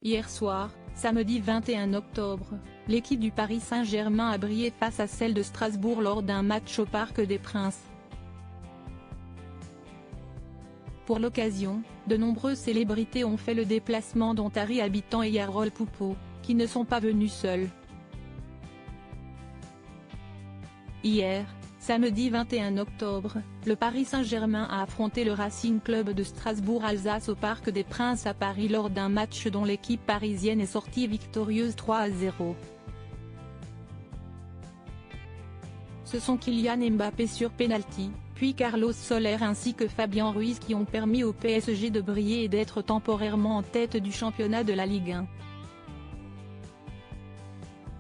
Hier soir, samedi 21 octobre, l'équipe du Paris Saint-Germain a brillé face à celle de Strasbourg lors d'un match au Parc des Princes. Pour l'occasion, de nombreuses célébrités ont fait le déplacement dont Harry Habitant et Yarol Poupeau, qui ne sont pas venus seuls. Hier, samedi 21 octobre, le Paris Saint-Germain a affronté le Racing Club de Strasbourg-Alsace au Parc des Princes à Paris lors d'un match dont l'équipe parisienne est sortie victorieuse 3-0. Ce sont Kylian Mbappé sur pénalty, puis Carlos Soler ainsi que Fabien Ruiz qui ont permis au PSG de briller et d'être temporairement en tête du championnat de la Ligue 1.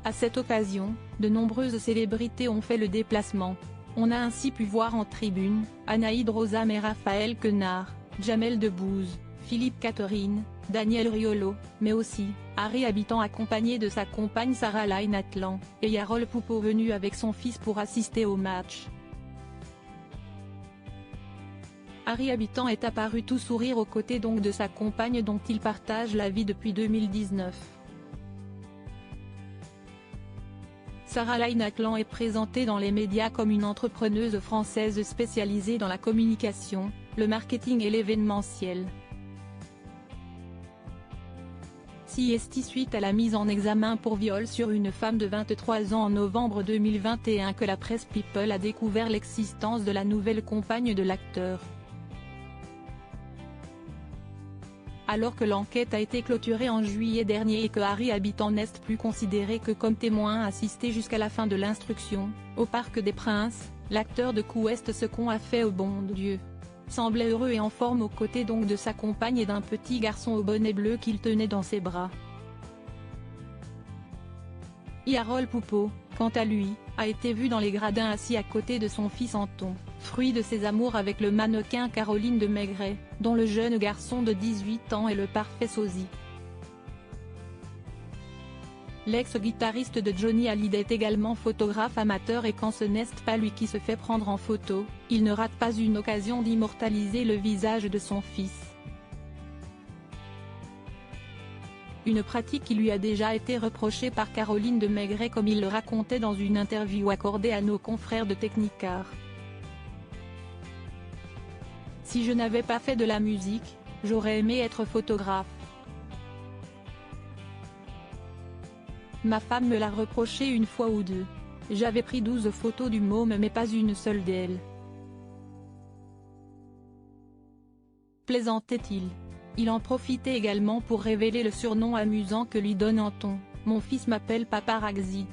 À cette occasion, de nombreuses célébrités ont fait le déplacement. On a ainsi pu voir en tribune, Anaïd Rosam et Raphaël Quenard, Jamel Debbouze, Philippe Catherine, Daniel Riolo, mais aussi, Harry Habitant accompagné de sa compagne Sarah Lainatlan, et Yarol Poupeau venu avec son fils pour assister au match. Harry Habitant est apparu tout sourire aux côtés donc de sa compagne dont il partage la vie depuis 2019. Sarah Lainatlan est présentée dans les médias comme une entrepreneuse française spécialisée dans la communication, le marketing et l'événementiel. C'est suite à la mise en examen pour viol sur une femme de 23 ans en novembre 2021 que la presse People a découvert l'existence de la nouvelle compagne de l'acteur. Alors que l'enquête a été clôturée en juillet dernier et que Harry Habitant n'est plus considéré que comme témoin assisté jusqu'à la fin de l'instruction, au Parc des Princes, l'acteur de Couest ce qu'on a fait au bon Dieu. Semblait heureux et en forme aux côtés donc de sa compagne et d'un petit garçon au bonnet bleu qu'il tenait dans ses bras. Yarol Poupeau, quant à lui, a été vu dans les gradins assis à côté de son fils Anton, fruit de ses amours avec le mannequin Caroline de Maigret, dont le jeune garçon de 18 ans est le parfait sosie. L'ex-guitariste de Johnny Hallyday est également photographe amateur et quand ce n'est pas lui qui se fait prendre en photo, il ne rate pas une occasion d'immortaliser le visage de son fils. Une pratique qui lui a déjà été reprochée par Caroline de Maigret comme il le racontait dans une interview accordée à nos confrères de Technicar. Si je n'avais pas fait de la musique, j'aurais aimé être photographe. Ma femme me l'a reproché une fois ou deux. J'avais pris 12 photos du môme mais pas une seule d'elle. Plaisantait-il. Il en profitait également pour révéler le surnom amusant que lui donne Anton, mon fils m'appelle Paparazzi.